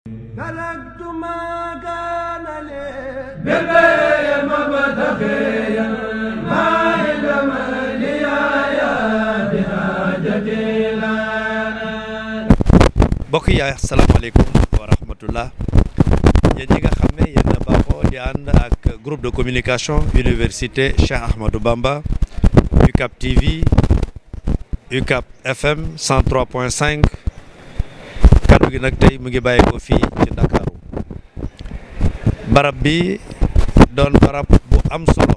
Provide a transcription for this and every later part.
تركت ما كان لي بالبيع مبتغيا ما علم لي يا بحاجتي لنا. mbokk yi asalaamaaleykum wa rahmatullah yéen ñi nga xam ne yéen a baaxoo di ànd ak groupe de communication Université Cheikh Ahmadou Bamba UCAB TV UCABFM 103.5 kaddu gi nag tey mu ngi bàyyi ko fii ci Ndakaaru barab bi doon barab bu am solo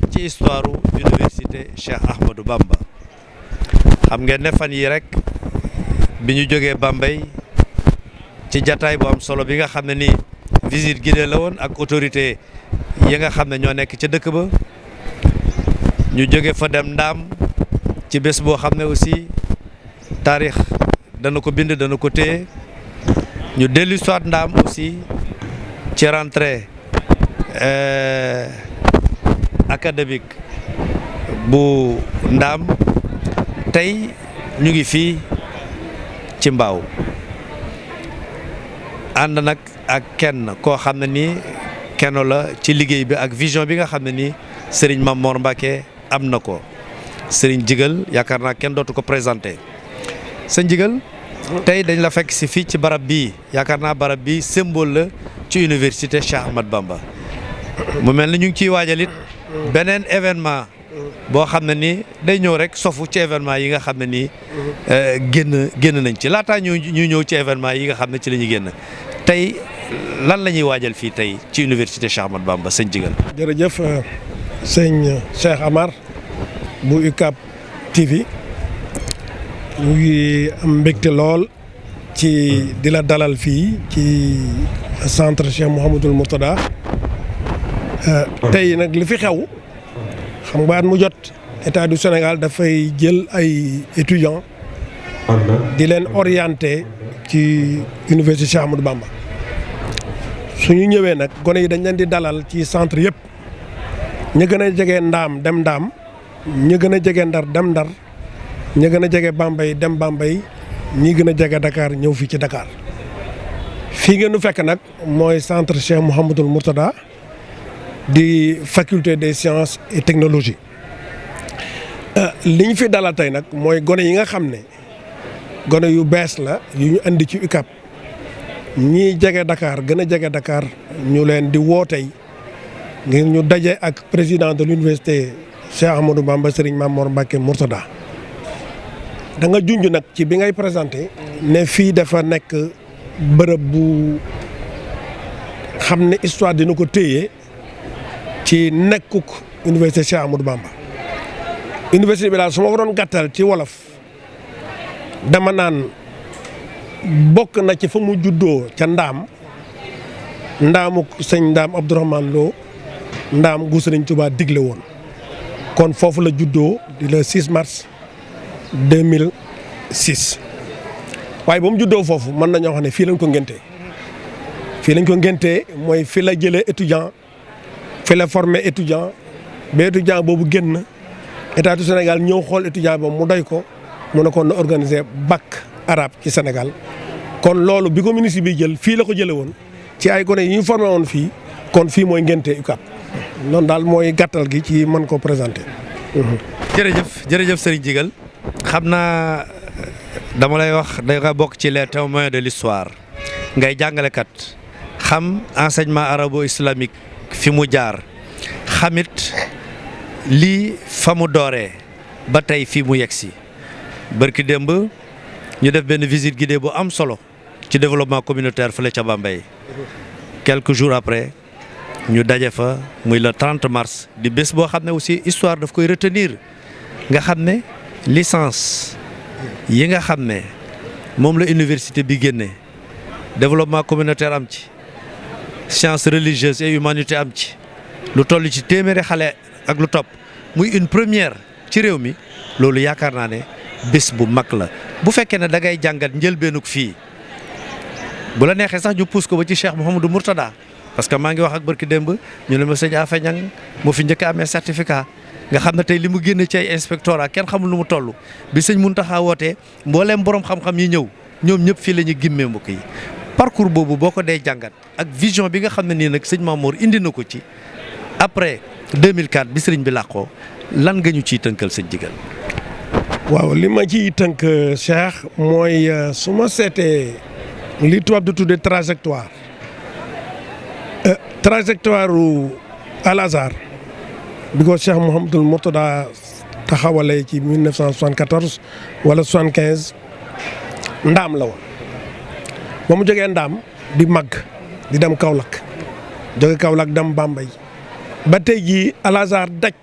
ci histoire Université Cheikh Ahmadou Bamba xam ngeen ne fan yi rek bi ñu jógee Bambey ci jataay bu am solo bi nga xam ne ni visite guidée la woon ak autorité yi nga xam ne ñoo nekk ca dëkk ba ñu jóge fa dem Ndaam ci bés boo xam ne aussi taarix dana ko bind dana ko téye ñu dellu soit Ndaam aussi ci rentrée académique bu Ndaam tey ñu ngi fii ci Mbaaw ànd nag ak kenn koo xam ne nii kenn la ci liggéey bi ak vision bi nga xam ne nii Serigne Mamor Mbacké am na ko Serigne Djigal yaakaar naa kenn dootu ko présenté sëñ Djigal tey dañ la fekk si fii ci barab bii yaakaar naa barab bi symbole la ci Université Cheikh Ahmadou Bamba mu mel ni ñu ngi ciy waajalit beneen événement boo xam ne nii day ñëw rek sofu ci événement yi nga xam ne nii génn nañ ci laataa ñuy ñëw ci événement yi nga xam ne ci la ñuy génn tey lan la ñuy waajal fii tey ci Université Cheikh Ahmadou Bamba sëñ Djigal. jërëjëf sëñ Cheikh Amar bu UCAB TV ñu ngi am mbégte lool ci di la dalal fii ci centre Cheikh Mouhamadoul Mourtada tey nag li fi xew xam nga at mu jot état du Sénégal dafay jël ay étudiants di leen orienté ci Université Cheikh Ahmadou Bamba su ñu ñëwee nag gone yi dañ leen di dalal ci centre yëpp ñu gën a jege Ndaam dem Ndaam ñu gën a jege Ndar dem Ndar ñu gën a jege Bambey dem Bambey ñi gën a jege Dakar ñëw fii ci Dakar fii ngeen nu fekk nag mooy centre Cheikh Mouhamadoul Mourtada di faculté des sciences et technologies li ñu fi dalal tey nag mooy gone yi nga xam ne gone yu bees la yu ñu andi ci UCAB ñii jege Dakar gën a jege Dakar ñu leen di woo tey ngir ñu daje ak président de l'université Cheikh Ahmadou Bamba Serigne Mamor Mbacké Mourtada da nga junj nag ci bi ngay présenté ne fii dafa nekk bërëb bu xam ne histoire dina ko téye ci nekkuk Université Cheikh Ahmadou Bamba université bi daal su ma ko doon gàttal ci wolof dama naan bokk na ci fa mu juddoo ca Ndaamuk sëñ Ndaam Abdourahmane Lo Ndaam gu Sëriñ Touba digle woon kon foofu la juddoo di le 6 mars 2006 waaye ba mu juddoo foofu mën nañoo xam ne fii lañ ko ngéntee mooy fii la jëlee étudiant fi la formé étudiant ba étudiant boobu génn état du Sénégal ñëw xool étudiant boobu mu doy ko mu ne kon na organiser bac arabe ci Sénégal kon loolu bi ko ministre bi jël fii la ko jëlee woon ci ay gone yi ñu formé woon fii kon fii mooy ngénte UCAB noonu daal mooy gàttal gi ci mën ko présenter. jërëjëf Serigne Djigal xam naa dama lay wax da nga bokk ci les témoins de l'histoire ngay jàngalekat xam enseignement arabo-islamique fi mu jaar xamit lii fa mu dooree ba tey fii mu yegsi bërki démb ñu def benn visite guidée bu am solo ci développement communautaire fële ca Bambey quelques jours après ñu daje fa muy le 30 mars di bés boo xam ne aussi histoire daf koy retenir nga xam ne licence yi nga xam ne moom la université bi génne développement communautaire am ci sciences religieuses et humanité am ci lu toll ci téeméeri xale ak lu topp muy une première ci réew mi loolu yaakaar naa ne bés bu mag la bu fekkee ne da ngay jàngat njëlbeenug fii bu la neexee sax ñu pousse ko ba ci Cheikh Mouhamadoul Mourtada parce que maa ngi wax ak barki démb ñu ne ma sëñ Afa Ñang moo fi njëkk a amee certificat nga xam ne tey li mu génne ci ay inspectorat kenn xamul lu mu toll bi sëñ Muntaxa wootee mbooleem borom xam-xam yi ñëw ñoom ñëpp fii la ñu gimmee mbokk yi parcours boobu boo ko dee jàngat ak vision bi nga xam ne nii nag sëñ Mamour indi na ko ci après 2004 bi sëriñ bi làqoo lan nga ñu ciy tënkal sëñ Djigal. waaw li ma ciy tënk Cheikh mooy su ma seetee li tubaab di tuddee trajectoire u Al Azhar bi ko Cheikh Mouhamadoul Mourtada taxawalee ci 1974 wala 75 ndaam la woon ba mu jógee ndaam di màgg di dem Kaolack jóge Kaolack dem Bambey ba tey jii Al Azhar daj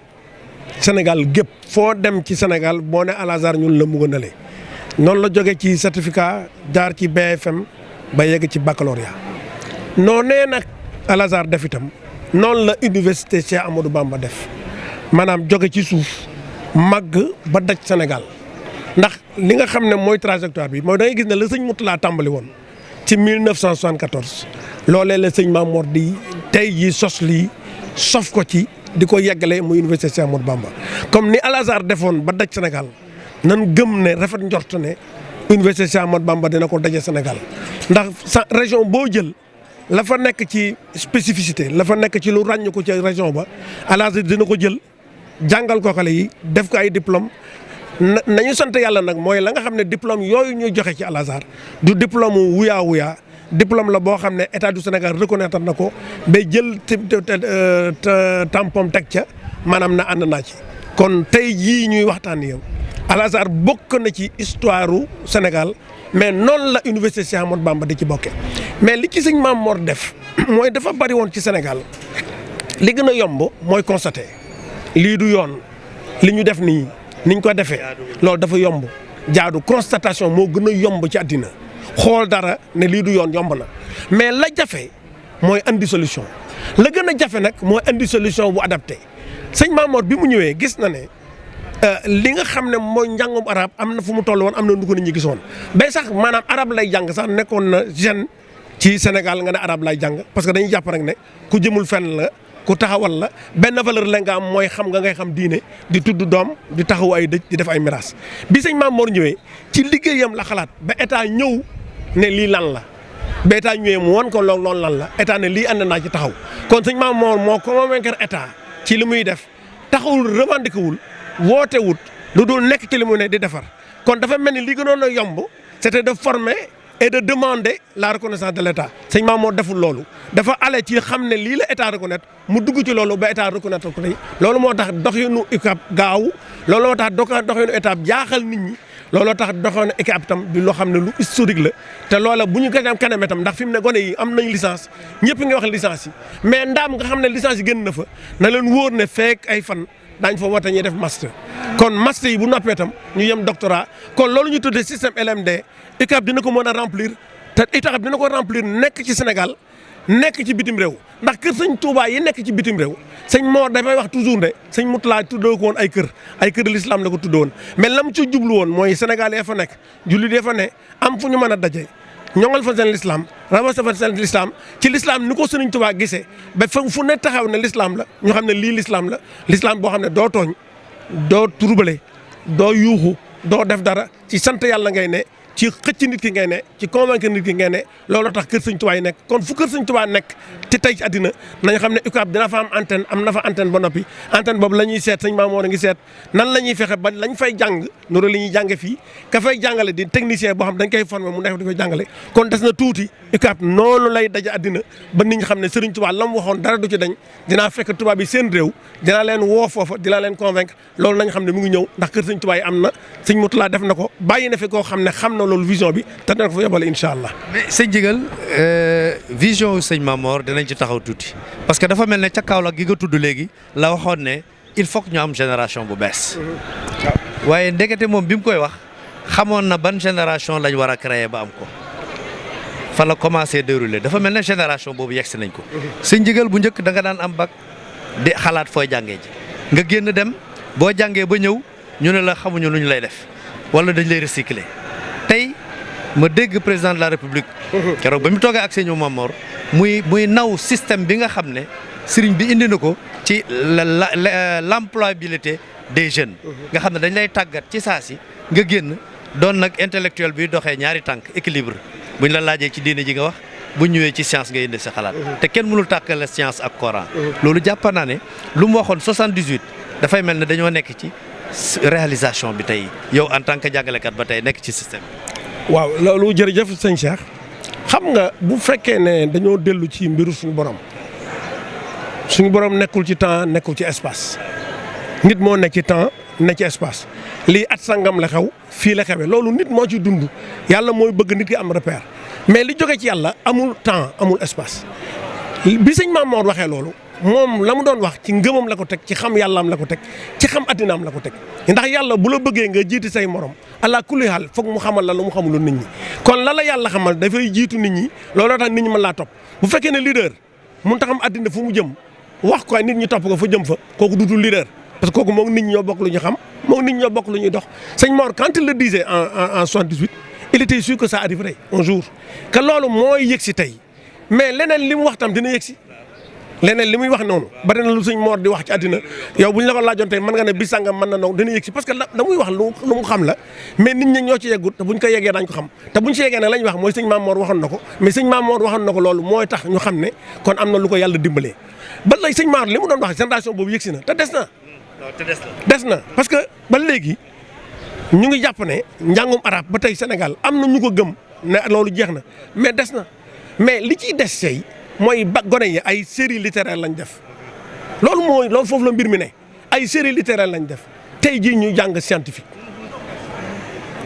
Sénégal gépp foo dem ci Sénégal boo ne Al Azhar ñun la mu gën a lee noonu la jóge ci certificat jaar ci BFM ba yegg ci baccalauréat noonee nag Al Azhar def itam noonu la Université Cheikh Ahmadou Bamba def maanaam jóge ci suuf màgg ba daj Sénégal ndax li nga xam ne mooy trajectoire bi mooy da ngay gis ne la sëñ Mourtada tàmbali woon ci 1974 loolee la sëñ Mamour di tey jii sos lii sof ko ci di ko yeggale muy Université Cheikh Ahmadou Bamba comme ni Al Azhar defoon ba daj Sénégal nan gëm ne rafet njort ne Université Cheikh Ahmadou Bamba dina ko daje Sénégal ndax sa région boo jël la fa nekk ci spécificité la fa nekk ci lu ràññ ko ci région ba Al Azhar dina ko jël jàngal ko xale yi def ko ay diplôme nañu sant yàlla nag mooy la nga xam ne diplôme yooyu ñuy joxe ci Al Azhar du diplôme wuyaa diplôme la boo xam ne état du Sénégal reconnaître na ko ba jël tampom teg ca maanaam na ànd naa ci. kon tey jii ñuy waxtaan yow Al Azhar bokk na ci histoire u Sénégal mais noonu la Université Cheikh Ahmadou Bamba di ci bokke mais li ci sëñ Mamour def mooy dafa bari woon ci Sénégal li gën a yomb mooy constater lii du yoon li ñu def nii niñ ko defee loolu dafa yomb jaadu constatation moo gën a yomb ci àddina xool dara ne lii du yoon yomb na mais la jafe mooy andi solution la gën a jafe nag mooy andi solution bu adapté sëñ Mamour bi mu ñëwee gis na ne li nga xam ne mooy njàngum arab am na fu mu toll woon am na nu ko nit ñi gisoon bay sax maanaam arab lay jàng sax nekkoon na jeune ci Sénégal nga ne arab lay jàng parce que dañuy jàpp rek ne ku jëmul fenn la ku taxawal la benn valeur la nga am mooy xam nga ngay xam diine di tudd doom di taxaw ay dëj di def ay miraas bi sëñ Mamour ñëwee ci liggéeyam la xalaat ba état ñëw ne lii lan la ba état ñëwee mu won ko loolu lan la état ne lii ànd naa ci taxaw kon sëñ Mamour moo convaincre état ci li muy def taxawul revendiqué wul woote wut lu dul nekk ci li mu ne di defar kon dafa mel ni li gënoon a yomb c'était de former et de demander la reconnaissance de l'état sëñ Mamour deful loolu dafa ale ci xam ne lii la état reconnaître mu dugg ci loolu ba état reconnaître ko tey loolu moo tax doxinu UCAB gaaw loolu moo tax doxinu état jaaxal nit ñi looloo tax doxinu UCAB tam di loo xam ne lu historique la te loola bu ñu gën a kaname tam ndax fi mu ne gone yi am nañ licence ñëpp ngi wax licence yi mais ndaam nga xam ne licence yi génn na fa na leen wóor ne fekk ay fan daañ fa woote ñuy def master kon master yi bu noppee tam ñu yem doctorat kon loolu ñu tuddee système LMD UCAB dina ko mën a remplir te UCAB dina ko remplir nekk ci Sénégal nekk ci bitim réew ndax kër sëñ Touba yi nekk ci bitim réew sëñ Mor dafay wax toujours ne sëñ Moutala tuddoo ko woon ay kër l'islam la ko tuddoo woon mais lam ci jublu woon mooy Sénégal ya fa nekk jullit ya fa ne am fu ñu mën a daje ñoŋal fa seen l'islam rawatina fa seen l'islam ci l'islam ni ko sëriñ Touba gisee ba fu ne taxaw ne l'islam la ñu xam ne lii l'islam la l'islam boo xam ne doo tooñ doo turbale doo yuuxu doo def dara ci sant yàlla ngay ne ci xëcc nit ki ngay ne ci convaincre nit ki ngay ne looloo tax kër sëñ Touba yi nekk kon fu kër sëñ Touba nekk ci tey ci àddina nañ xam ne UCAB dina fa am antenne am na fa antenne ba noppi antenne boobu la ñuy seet sëñ Mamour a ngi seet nan la ñuy fexe ba lañ fay jàng noro li ñuy jànge fii ka fay jàngale di technicien boo xam dañ koy former mu nekk di koy jàngale kon des na tuuti UCAB noonu lay daje àddina ba nit ñi xam ne Serigne Touba la mu waxoon dara du ci dañ dinaa fekk Touba bi seen réew dinaa leen woo foofa dinaa leen convaincre loolu nañ xam ne mu ngi ñëw ndax kër sëñ Touba yi am na sëñ Moutala def na ko bàyyi na fi koo xam ne xam na loolu vision bi te dina ko fa yóbbale incha allah. mais sëñ Djigal vision sëñ Mamour dinañ ci taxaw tuuti parce que dafa mel ne ca Kaolack gi nga tudd léegi la waxoon ne il faut que ñu am génération bu bees. waaye ndekete moom bi mu koy wax xamoon na ban génération lañ war a créer ba am ko fa la commencé dérouler dafa mel ne génération boobu yegsi nañ ko. sëñ Djigal bu njëkk da nga daan am bac di xalaat fooy jàngee ji nga génn dem boo jàngee ba ñëw ñu ne la xamuñu lu ñu lay def wala dañ lay recycler tey. ma dégg président de la république keroog ba mu toogee ak sëñ Mamour muy naw système bi nga xam ne sëriñ bi indi na ko ci l'employabilité des jeunes nga xam ne dañ lay tàggat ci saa si nga génn doon nag intellectuel bi doxee ñaari tànk équilibre buñ la laajee ci diine ji nga wax bu ñëwee ci science nga indi sa xalaat te kenn mënul tàkkale science ak Coran loolu jàpp naa ne lu mu waxoon 78 dafay mel ne dañoo nekk ci réalisation bi tey yow en tant que jàngalekat ba tey nekk ci système bi. waaw loolu jërëjëf sëñ Cheikh xam nga bu fekkee ne dañoo dellu ci mbiru suñu borom nekkul ci temps nekkul ci espace nit moo nekk ci temps nekk ci espace lii at sangam la xew fii la xewee loolu nit moo ci dund yàlla mooy bëgg nit ki am repère mais li jóge ci yàlla amul temps amul espace bi sëñ Maam Mor waxee loolu moom la mu doon wax ci ngëmam la ko teg ci xam yàllaam la ko teg ci xam addinaam la ko teg ndax yàlla bu la bëggee nga jiiti say morom allah kulli haal foog mu xamal la lu mu xamul nit ñi kon la yàlla xamal dafay jiitu nit ñi looloo tax nit ñi mën laa topp bu fekkee ne leader mun taxam addina fu mu jëm wax ko nit ñi topp ko fa jëm fa kooku dutul leader parce que kooku moom nit ñi ñoo bokk lu ñu xam moom nit ñi ñoo bokk lu ñuy dox sëñ Mor quand il le disait en 78 il était sûr que ça arriverait un jour que loolu mooy yëg si tey mais leneen li mu wax tam dina yëg si leneen li muy wax noonu bari na lu sëñ Mor di wax ci àddina yow bu ñu la ko laajoon tey mën nga ne bis sàngam mën na noonu dina yëg si parce que la muy wax lu mu xam la mais nit ñi ñoo ci yeggut te buñ ko yeggee dañ ko xam te buñ ci yeggee nag la ñu wax mooy sëñ Maam Mor waxoon na ko mais sëñ Maam Mor waxoon na ko loolu mooy tax ñu xam ne kon am na lu ko yàlla dimbalee ba lay sëñ Mor li mu doon wax génération boobu yëg si na te des na parce que ba léegi ñu ngi jàpp ne njàngum arab ba tey Sénégal am na ñu ko gëm ne loolu jeex na mais des na mais li ciy des tey mooy ba gone yi ay série littéraire lañ def loolu foofu la mbir mi ne ay série littéraire lañ def tey jii ñu jàng scientifique.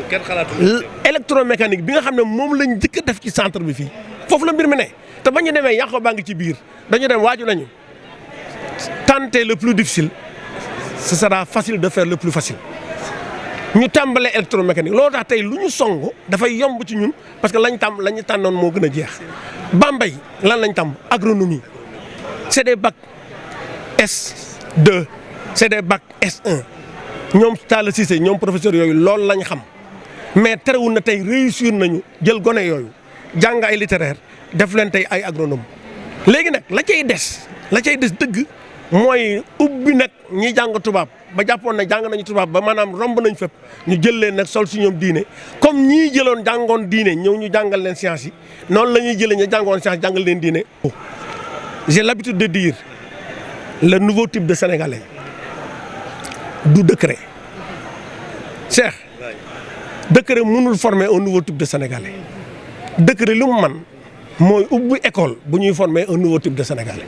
kenn xalaatul électromécanique bi nga xam ne moom lañ njëkk a def ci centre bi fii foofu la mbir mi ne te ba ñu demee yàqoo baa ngi ci biir dañu dem waaju nañu tenter le plus difficile ce sera facile de faire le plus facile. ñu tàmbalee électromécanique loolu tax tey lu ñu song dafay yomb ci ñun parce que lañ tànnoon moo gën a jeex. Bambey lan lañ tàmm agronomie c'est des bacs S2 c'est des bacs S1 ñoom Talla Cissé ñoom professeur yooyu loolu lañ xam mais terewul na tey réussir nañu jël gone yooyu jàng ay littéraire def leen tey ay agronome léegi nag la cay des dëgg mooy ubbi nag ñi jàng tubaab ba jàppoon ne jàng nañu tubaab ba maanaam romb nañ fépp ñu jël leen nag sol si ñoom diine comme ñii jëloon jàngoon diine ñëw ñu jàngal leen science yi noonu la ñuy jëlee ñu jàngoon science jàngal leen diine. J'ai l'habitude de dire le nouveau type de Sénégalais du décret Cheikh décret mënul former un nouveau type de Sénégalais décret lu mu man mooy ubbi école bu ñuy former un nouveau type de Sénégalais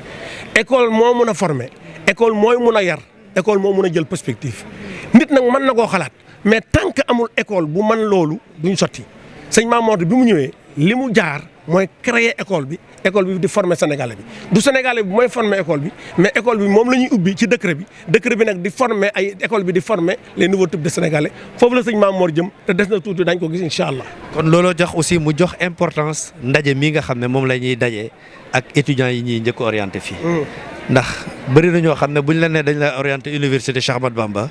école moo mun a former école mooy mun a yar école moo mun a jël perspective nit nag mën na koo xalaat mais tant que amul école bu man loolu duñ sotti sëñ Maam Mor bi mu ñëwee li mu jaar mooy créer école bi di former Sénégalais bi du Sénégalais bi mooy former école bi mais école bi moom la ñuy ubbi ci décret bi nag di former ay école bi di former les nouveaux types de Sénégalais foofu la sëñ Maam Mor jëm te des na tuuti dañ ko gis incha allah. kon looloo jox aussi mu jox importance ndaje mi nga xam ne moom la ñuy daje ak étudiants yi ñuy njëkk orienté fii. ndax bëri na ñoo xam ne buñ la nee dañ la orienté Université Cheikh Ahmadou Bamba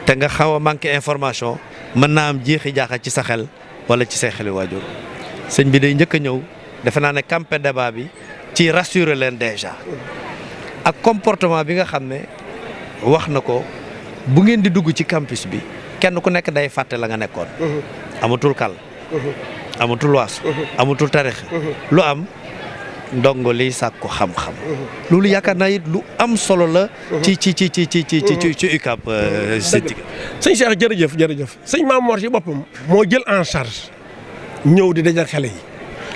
te nga xaw a manqué information mën naa am jeexi jaaxa ci sa xel wala ci say xeli waajur sëñ bi day njëkk a ñëw defe naa ne campé débat bi ci rassurer leen déjà ak comportement bi nga xam ne wax na ko bu ngeen di dugg ci campus bi kenn ku nekk day fàtte la nga nekkoon. amatul kal amatul waas amatul tarix lu am ndongo liy sàkku xam-xam loolu yaakaar naa it lu am solo la ci UCAB sëñ Cheikh jërëjëf sëñ Maam Mor ci boppam moo jël en charge ñëw di dajal xale yi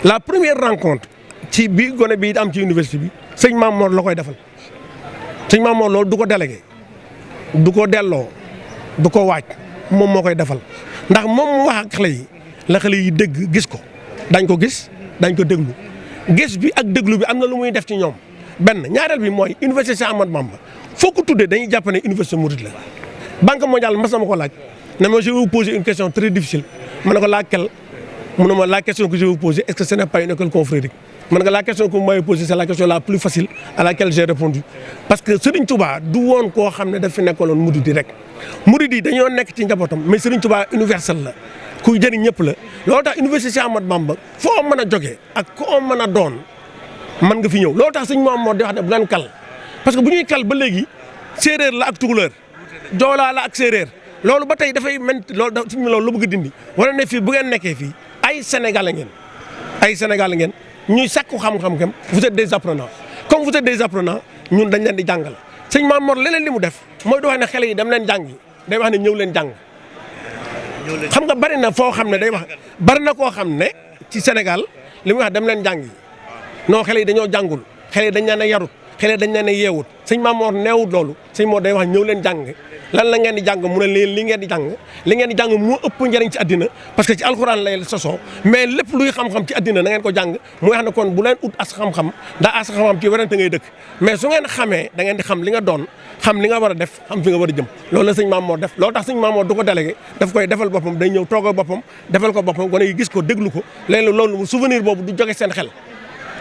la première rencontre ci bi gone bi am ci université bi sëñ Maam Mor la koy defal sëñ Maam Mor loolu du ko délégué du ko delloo du ko waaj moom moo koy defal ndax moom mu wax ak xale yi la xale yi dégg gis ko dañ ko gis dañ ko déglu gis bi ak déglu bi am na lu muy def ci ñoom benn ñaareel bi mooy université Cheikh Ahmadou Bamba foo ko tuddee dañuy jàpp ne université mouride la. Banque mondiale mas na ma ko laaj ne ma je vais vous poser une question très difficile ma ne ko laquelle mu ne ma la question que je vais vous poser est-ce que ce n'est pas une école confrérique man nga la question que vous m'avez posée c'est la question la plus facile à laquelle j'ai répondu parce que Serigne Touba du woon koo xam ne daf fi nekkaloon murid yi rek murid yi dañoo nekk ci njabootam mais Serigne Touba universel la kuy jëriñ ñëpp la loolu tax université Cheikh Ahmadou Bamba foo mën a jógee ak koo mën a doon mën nga fi ñëw loolu tax suñu moom moo di wax ne bu leen kal parce que bu ñuy kal ba léegi séeréer la ak tukulóor joolaa la ak séeréer loolu ba tey dafay mel loolu la bëgg a dindi wala ne fii bu ngeen nekkee fii ay sénégalais ngeen ay Sénégal ngeen ñuy sakku xam-xam kam vous êtes des apprenants comme vous êtes des apprenants ñun dañ leen di jàngal sëñ Maam Mor leneen li mu def mooy du wax ne xale yi dem leen jàngi day wax ne ñëw leen jàng xam nga bari na foo xam ne day wax bari na koo xam ne ci Sénégal li muy wax dem leen jàngi non xale yi dañoo jàngul xale yi dañ leen a yarut xale yi dañ leen a yeewut sëñ Maam Mor neewut loolu sëñ Mor day wax ñëw leen jàng lan la ngeen di jàng mu ne leen li ngeen di jàng moo ëpp njëriñ ci àddina parce que ci alxuraan lay sosoo mais lépp luy xam-xam ci àddina na ngeen ko jàng muy wax ne kon bu leen ut as xam-xam ndax as xam-xam ci werante ngay dëkk mais su ngeen xamee da ngeen di xam li nga doon xam li nga war a def xam fi nga war a jëm loolu la sëñ Maam Mor def loolu tax sëñ Maam Mor du ko délégué daf koy defal boppam day ñëw toog ak boppam defal ko boppam gone yi gis ko déglu ko léegi loolu souvenir boobu du jóge seen xel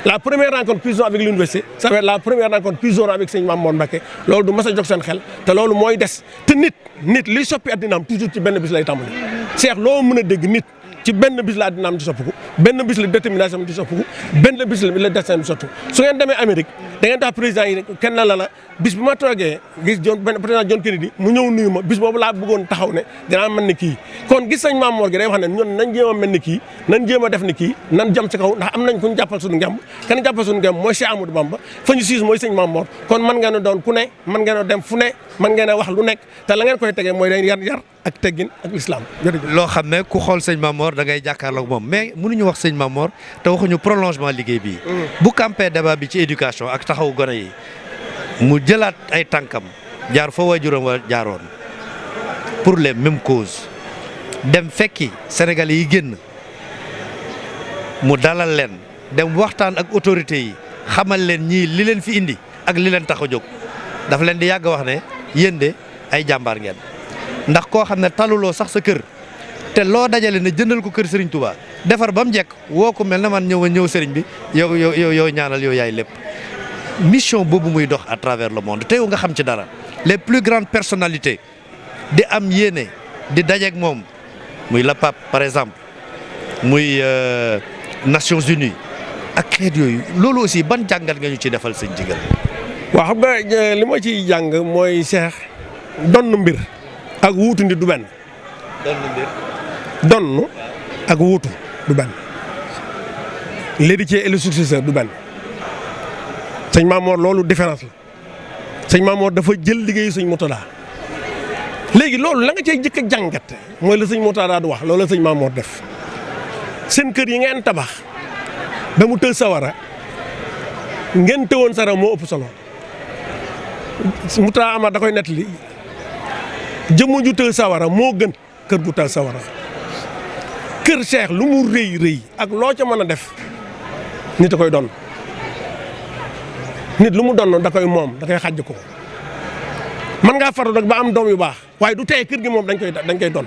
la première rencontre qu'ils ont avec l'université ça va être la première rencontre qu'ils auront avec sëñ Maam Mor Mbacké loolu du mas a jóg seen xel te loolu mooy des te nit liy soppi addinaam toujours ci benn bis lay tàmbali Cheikh loo mën a dégg nit ci benn bis la addinaam di soppiku benn bis la détermination di soppiku benn bis la destin di soppiku su ngeen demee Amérique da ngeen tax président yi kenn la bis bi ma toogee gis président John Kennedy mu ñëw nuyu ma bis boobu laa bëggoon taxaw ne dinaa mel ni kii kon gis sëñ Maam Mor gi day wax ne ñun nañ jéem a mel ni kii nañ jéem a def ni kii nan jëm ci kaw ndax am nañ ku ñu jàppal suñu ngemb kan jàppal suñu ngemb mooy Cheikh Ahmadou Bamba fa ñu siis mooy sëñ Maam Mor kon mën ngeen a doon ku ne mën ngeen a dem fu ne mën ngeen a wax lu nekk te la ngeen koy tegee mooy day yar ak teggin ak l'islam loo xam ne ku xool sëñ Maam Mor da ngay jàkkaarloog moom mais mënuñu wax sëñ Maam Mor te waxuñu prolongement liggéey bi bu campé débat bi ci éducation ak taxawu gone yi mu jëlaat ay tànkam jaar fa waajuram wa jaaroon pour les mêmes causes dem fekki Sénégalais yi génn mu dalal leen dem waxtaan ak autorités yi xamal leen ñii li leen fi indi ak li leen tax a jóg dafa leen di yàgg wax ne yéen de ay jàmbaar ngeen ndax koo xam ne taluloo sax sa kër te loo dajale ne jëndal ko kër Serigne Touba defar ba mu njëkk woo ko mel na man ñëw Serigne bi yow ñaanal yow yaay lépp mission boobu muy dox à travers le monde te yow nga xam ci dara les plus grandes personnalités di am yéene di dajeek moom muy la pape par exemple muy Nations Unies ak xeet yooyu loolu aussi ban jàngat nga ñu ci defal sëñ Djigal. waaw xam nga li ma ciy jàng mooy Cheikh donn mbir ak wuutu ndi du benn. donn ak wuutu du benn. l'héritier et le successeur du benn. sëñ Maam Mor loolu différence la sëñ Maam Mor dafa jël liggéeyu sëñ Murtada léegi loolu la nga cay jëkk a jàngat mooy la sëñ Murtada du wax loolu la sëñ Maam Mor def seen kër yi ngeen tabax ba mu tëj sawara ngeen tëwoon sara moo ëpp solo Murtada Amar da koy nettali jëmm ju tëj sawara moo gën kër gu tëj sawara kër Cheikh lu mu rëy ak loo ca mën a def nit a koy doon nit lu mu doon da koy moom da koy xàjj ko mën ngaa faru rek ba am doom yu baax waaye du teye kër gi moom dañ koy doon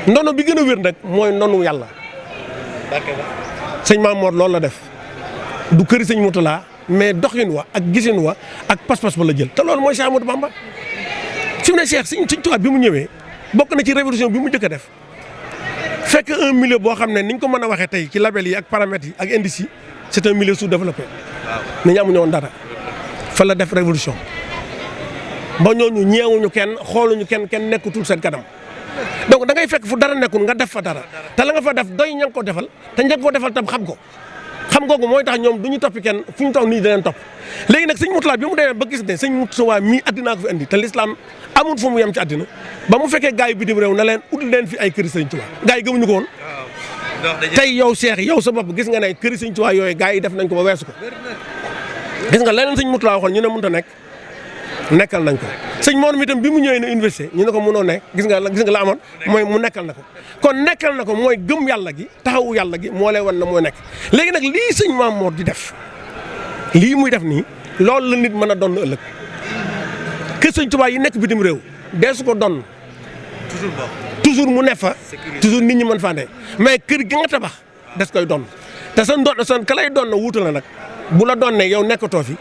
ndono bi gën a wér nag mooy ndonu yàlla sëñ Maam Mor loolu la def du këri sëñ Murtada mais doxin wa ak gisin wa ak pas-pas ba la jël te loolu mooy Cheikh Ahmadou Bamba fi mu ne Cheikh sëñ Tuubaa bi mu ñëwee bokk na ci révolution bi mu njëkk a def fekk un milieu boo xam ne niñ ko mën a waxee tey ci label yi ak paramètres yi ak indices yi c'est un milieu sous-développé nit ñi amuñu woon dara fa la def révolution ba ñooñu ñeewuñu kenn xooluñu kenn nekkutul seen kanam donc da ngay fekk fu dara nekkul nga def fa dara te la nga fa def doy ña nga ko defal te ña nga ko defal tam xam googu mooy tax ñoom du ñu toppi kenn fu ñu toog nii da leen topp léegi nag sëñ Murtada bi mu demee ba gis ne sëñ Murtada mii addinaa ko fi indi te l'islam amul fu mu yem ci addina ba mu fekkee gars yi bitim réew na leen ut leen fi ay këri sëñ Tuubaa gars yi gëmuñu ko woon tey yow Cheikh yow sa bopp gis nga ne këri sëñ Tuubaa yooyu gars yi def nañ ko ba weesu ko gis nga leneen sëñ Murtada waxoon ñu ne mënut a nekk nekkal nañ ko sëñ Mor mi itam bi mu ñëwee ne université ñu ne ko mënoo nekk gis nga la amoon mooy mu nekkal na ko kon nekkal na ko mooy gëm yàlla gi taxawu yàlla gi moo lay wan na mooy nekk léegi nag lii sëñ Maam Mor di def lii muy def nii loolu la nit mën a doon ëllëg kër sëñ Tuubaa yi nekk bitim réew deesu ko doon toujours mu ne fa toujours nit ñi mën faa ne mais kër gi nga tabax des koy doon te sa ka lay doon na wuutal la nag bu la doon ne yow nekkatoo fi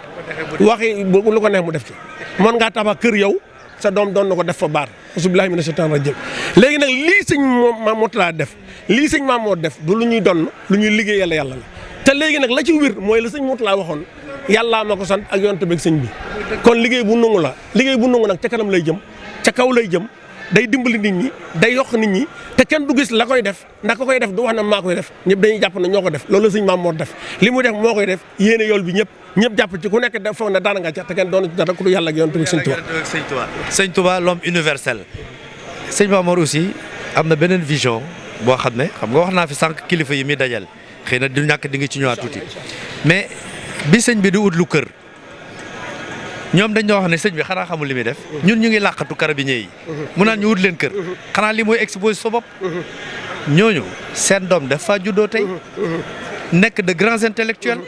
waxi lu ko neex mu def ci mën ngaa tabax kër yow sa doom doon na ko def fa baar asubillahi mina shaytaan rajim léegi nag lii sëñ Maam Murtada def lii sëñ Maam Mor def du lu ñuy donn lu ñuy liggéeyal yàlla la te léegi nag la ci wér mooy la sëñ Murtada waxoon yàllaa ma ko sant ak yonent bi ak sëñ bi kon liggéey bu nangu la liggéey bu nangu nag ca kanam lay jëm ca kaw lay jëm day dimbali nit ñi day yokk nit ñi te kenn du gis la koy def ndax ko koy def du wax na maa koy def ñëpp dañuy jàpp ne ñoo ko def loolu la sëñ Maam Mor def li mu def moo koy def yéene yool bi ñëpp jàpp ci ku nekk def foog ne daana nga ca te kenn doon ci dara ku du yàlla ak yoon tamit sëñ Touba l'homme universel. sëñ Maam Mor aussi am na beneen vision boo xam ne xam nga wax naa fi sànq kilifa yi muy dajal xëy na du ñàkk di nga ci ñëwaat tuuti mais bi sëñ bi di ut lu kër ñoom dañ ñoo wax ne sëñ bi xanaa xamul li muy def ñun ñu ngi làqatu carabinier yi mu naan ñu wut leen kër xanaa li mooy exposé sa bopp ñooñu seen doom dafa juddoo tey nekk de grands intellectuels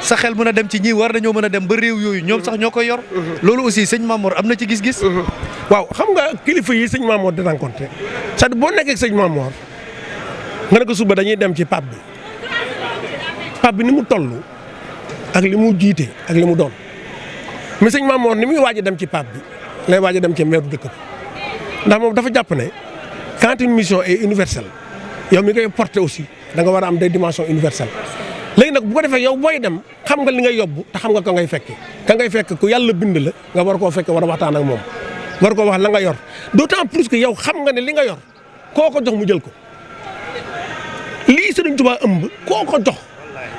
sa xel mën a dem ci ñii war nañoo mën a dem ba réew yooyu ñoom sax ñoo koy yor loolu aussi sëñ Maam Mor am na ci gis-gis. waaw xam nga kilifa yi sëñ Maam Mor di rencontré c'est-à-dire boo nekkee ak sëñ Maam Mor nga ne ko suba dañuy dem ci pape bi ni mu toll ak li mu jiite ak li mu doon mais sëñ Maam Mor ni muy waaj a dem ci pape bi lay waaj a dem ci meeru dëkk bi ndax moom dafa jàpp ne quand une mission est universelle yow mi koy porté aussi da nga war a am des dimensions universelles léegi nag bu ko defee yow booy dem xam nga li ngay yóbbu te xam nga ka ngay fekk ku yàlla bind la nga war koo fekk war a waxtaan ak moom war koo wax la nga yor d'autant plus que yow xam nga ne li nga yor koo ko jox mu jël ko lii Serigne Touba ëmb koo ko jox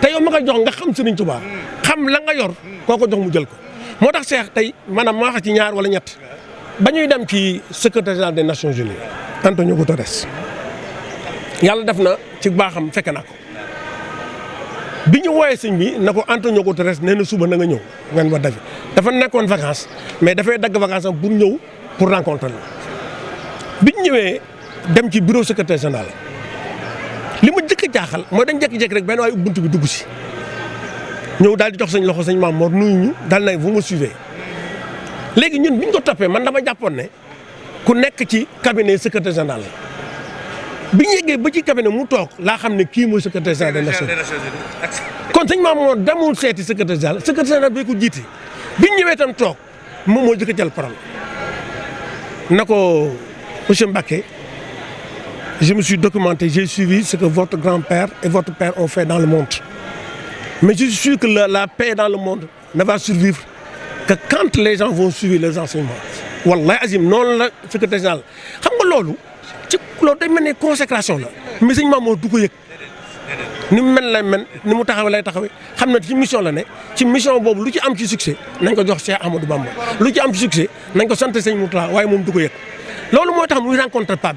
te yow ma koy jox nga xam Serigne Touba xam la nga yor koo ko jox mu jël ko moo tax Cheikh tey maanaam maa wax ci ñaar wala ñett ba ñuy dem ci secrétaire général des Nations Unies Antonio Guterres yàlla def na ci baaxam fekk naa ko bi ñu wooyee sëñ bi na ko Antonio Guterres nee na suba na nga ñëw ngeen ma dafa nekkoon vacances mais dafay dagg vacances am pour ñëw pour rencontrer la bi ñu ñëwee dem ci bureau secrétaire général li ma jëkk a jaaxal mooy dañ jékki-jékki rek benn waaye buntu bi dugg si ñëw daal di jox sëñ loxo sëñ Maam Mor nuyu ñu daal na vous me suivez léegi ñun bi ñu ko toppee man dama jàppoon ne ku nekk ci cabinet secrétaire général bi ñu yeggee ba ci cabinet mu toog laa xam ne kii mooy secrétaire général des Nations Unies kon sëñ Maam Mor demul seeti secrétaire général bi ko jiite bi ñu ñëwee tam toog moom moo jëkk a jël parole na ko monsieur Mbacké je me suis documenté j'ai suivi ce que votre grand-père et votre père ont fait dans le monde mais je suis sûr que la paix dans le monde ne va survivre que quand les gens vont suivre les enseignements wallahi azim noonu la secrétaire général xam nga loolu day mel ne consécration la mais sëñ Maam Mor du ko yëg ni mu mel lay mel ni mu taxawee lay taxawee xam na ci mission la ne ci mission boobu lu ci am ci succès nañ ko jox Cheikh Ahmadou Bamba lu ci am ci succès nañ ko sant sëñ Moutala waaye moom du ko yëg loolu mooy tax muy rencontre pape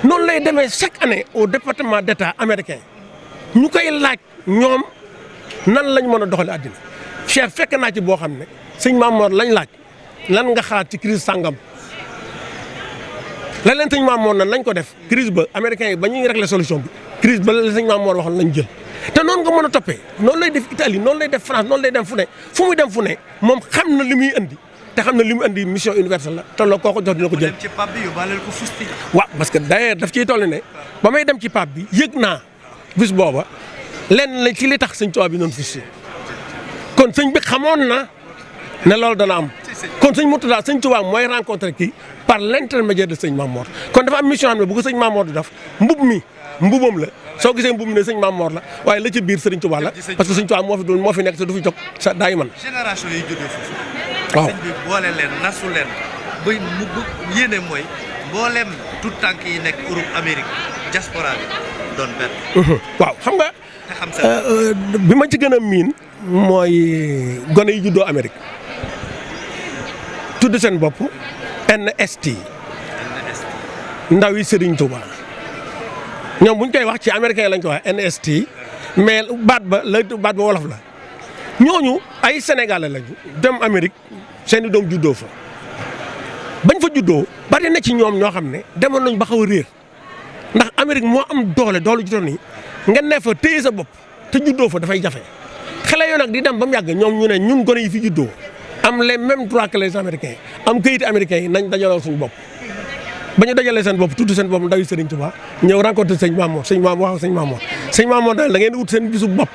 bi noonu lay demee chaque année au département d'état américain ñu koy laaj ñoom nan lañ mën a doxale àddina Cheikh fekk naa ci boo xam ne sëñ Maam Mor lañ laaj lan nga xalaat ci crise sàngam la leen sëñ Maam Mor nan lañ ko def crise ba américains yi ba ñuy régler solution bi crise ba la sëñ Maam Mor waxoon lañ jël te noonu nga mën a toppee noonu lay def Italie noonu lay def France noonu lay dem fu muy dem fu ne moom xam na li muy indi te xam na li mu indi mission universelle la te loolu koo ko jox dina ko jël. ci pape bi yóbbaaleel ko fusti. waaw parce que d'ailleurs daf ciy toll ne ba may dem ci pape bi yëg naa bis booba lenn la ci li tax sëñ Tuubaa bi noonu fusti kon sëñ bi xamoon na ne loolu dana am kon sëñ Mourtada sëñ Tuubaa mooy rencontré kii par l'intermédiaire de sëñ Maam Mor kon dafa am mission xam ne bu ko sëñ Maam Mor di def mbubam la soo gisee mbub mi ne sëñ Maam Mor la waaye la ci biir sëriñ Tuubaa la parce que sëñ Tuubaa moo fi nekk te du fi jóg sa daay man génération yi jógee foofu waaw sëñ bi boole leen nasu leen ba mu yéene mooy mbooleem tout tànk yi nekk Europe Amérique diaspora bi doon benn waaw xam nga bi ma ci gën a miin mooy gone yi juddoo Amérique tudd seen bopp NST ndaw yi Serigne Touba ñoom buñ koy wax ci américain lañ koy wax NST mais baat ba wolof la ñooñu ay sénégalais lañu dem Amérique seeni doom juddoo fa bañ fa juddoo bari na ci ñoom ñoo xam ne demoon nañ ba xaw a réer ndax Amérique moo am doole juddoo nii nga ne fa téye sa bopp te juddoo fa dafay jafe xale yoo nag di dem ba mu yàgg ñoom ñu ne ñun gone yi fi juddoo am les mêmes droits que les américains am kayiti américains yi nañ dajaloo suñu bopp ba ñu dajalee seen bopp tudd seen bopp ndaw yi Serigne Touba ñëw rencontré sëñ Maam Mor sëñ Maam wax ak sëñ Maam Mor sëñ Maam Mor daal da ngeen di wut seen bisu bopp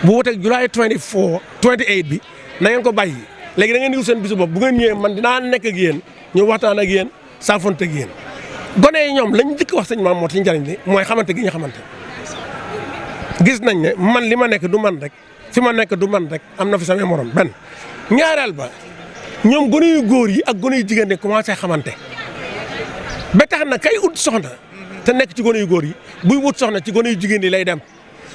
bu wuteeg July 28 bi na ngeen ko bàyyi léegi da ngeen di wut seen bisu bopp bu ngeen ñëwee man dinaa nekk ak yéen ñu waxtaan ak yéen saafonte ak yéen gone yi ñoom lañ njëkk wax sëñ Maam Mor ci njariñ li mooy xamante gi ñu xamante gis nañ ne man li ma nekk du man rek fi ma nekk du man rek am na fi samay morom benn ñaareel ba ñoom gone yu góor yi ak gone yu jigéen ñi commencé xamante ba tax na kay ut soxna te nekk ci gone yu góor yi buy wut soxna ci gone yu jigéen yi lay dem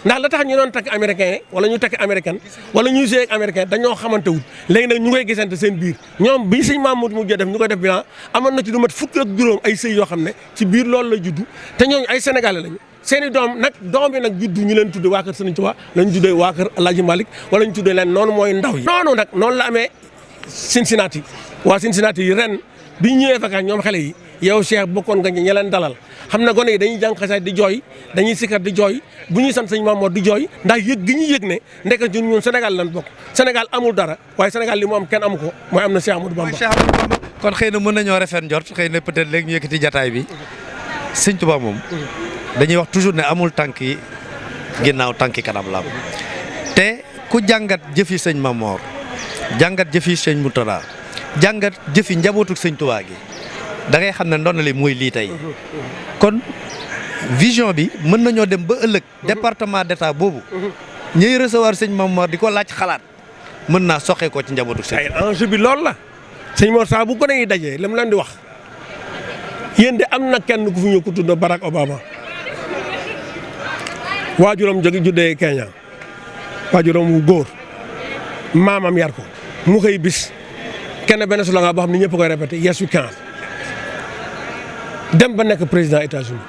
ndax la tax ñu doon takk américain wala ñu takk américaine wala ñuy sëy ak américain dañoo xamante wut léegi nag ñu koy gisante seen biir ñoom bi sëñ Mamour mujjee def ñu koy def bilan amoon na ci lu mat fukk ak juróom ay sëy yoo xam ne ci biir loolu la juddu te ñooñu ay sénégalais lañu seen i doom bi nag juddu ñu leen tudde waa kër Serigne Touba lañu tuddee waa kër El Hadj Malick wala ñu tuddee leen noonu mooy ndaw yi. noonu nag noonu la amee Cincinnati waa Cincinnati yi ren bi ñu ñëwee vacances ñoom xale yi yow Cheikh bokkoon nga ñi leen dalal xam na gone yi dañuy jàng xasaay di jooy dañuy sikkar di jooy bu ñuy sant sëñ Mamour di jooy ndax yëg gi ñuy yëg ne ndek ñun Sénégal lan bokk Sénégal amul dara waaye Sénégal li mu am kenn amu ko mooy am na Cheikh Ahmadou Bamba. kon xëy na mën nañoo rafet njort xëy na peut-être léegi ñu yëkkati jataay bi sëñ Touba moom dañuy wax toujours ne amul tànki ginnaaw tànki kanam la am te ku jàngat jëfi sëñ Mamour jàngat jëfi sëñ Mourtada jàngat jëfi njabootu sëñ Touba gi da ngay xam ne ndono li mooy lii tey kon vision bi mën nañoo dem ba ëllëg département d'état boobu ñuy recevoir sëñ Mamour di ko laaj xalaat mën naa soxee ko ci njabootu sëñ. ay enjeu bi loolu la sëñ Mor saa bu ko nee dajee li mu leen di wax yéen de am na kenn ku fi ñëw ku tudd Barack Obama waajuram jóge juddee Kenya waajuram wu góor maamam yar ko mu xëy bis kenn benn slogan boo xam ne ñëpp koy répété yes we can dem ba nekk président États-Unis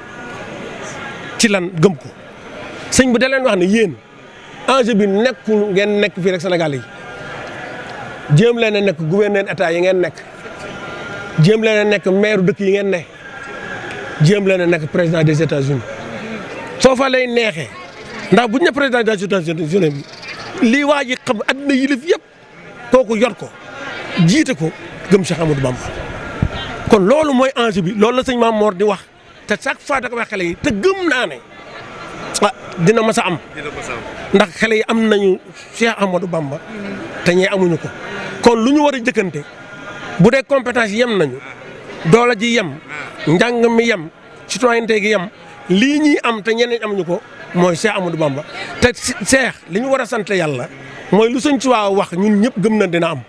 ci lan gëm ko sëñ bi da leen wax ne yéen enjeu bi nekkul ngeen nekk fii rek Sénégal yi jéem leen a nekk gouverneur état yi ngeen nekk jéem leen a nekk maire dëkk yi ngeen ne jéem leen a nekk président des États-Unis soo fa lay neexee ndax bu ñu ne président des États-Unis bi lii waa ji xam adduna yilif yëpp kooku yor ko jiite ko gëm Cheikh Ahmadou Bamba kon loolu mooy enjeu bi loolu la sëñ Mamour di wax te chaque fois da ko wax xale yi te gëm naa ne dina mas a am ndax xale yi am nañu Cheikh Ahmadou Bamba te ñee amuñu ko kon lu ñu war a jëkkante bu dee compétence yem nañu doole ji yem njàng mi yem citoyenneté gi yem lii ñuy am te ñeneen amuñu ko mooy Cheikh Ahmadou Bamba te Cheikh li ñu war a sant yàlla mooy lu sëñ ci waa wax ñun ñëpp gëm na dina am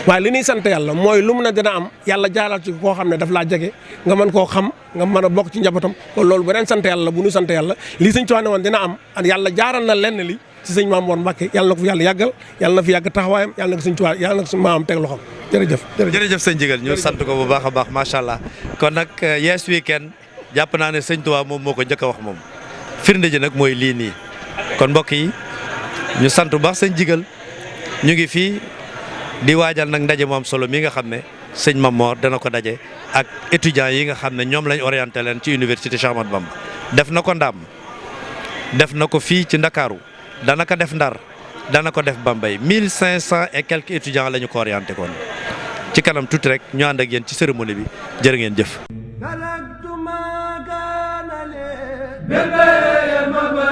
waaye li ñuy sant yàlla mooy lu mu ne dina am yàlla jaaral ci koo xam ne daf laa jege nga mën koo xam nga mën a bokk ci njabootam kon loolu beneen sant yàlla bu ñu sant yàlla lii sëñ ci waa ne woon dina am yàlla jaaral na lenn li ci sëñ Mamour Mbacké yàlla na ko fi yàlla yàggal yàlla na fi yàgg taxawaayam yàlla na ko sëñ ci waa yàlla na ko suñu maamam teg loxoom jërëjëf sëñ Djigal ñu sant ko bu baax a baax macha allah kon nag yes weekend jàpp naa ne sëñ Touba moom moo ko njëkk a wax moom firnde ji nag mooy lii nii kon mbokk yi ñu sant bu baax sëñ Djigal ñu ngi fii di waajal nag ndaje mu am solo mi nga xam ne sëñ Mamour dana ko daje ak étudiants yi nga xam ne ñoom lañ orienté leen ci Université Cheikh Ahmadou Bamba def na ko Ndam def na ko fii ci Ndakaaru dana ko def Ndar dana ko def Bambey 1500 et quelques étudiants la ñu ko orienté koon ci kanam tuuti rek ñu ànd ak yéen ci cérémonie bi jërë ngeen jëf. Bébé ma ba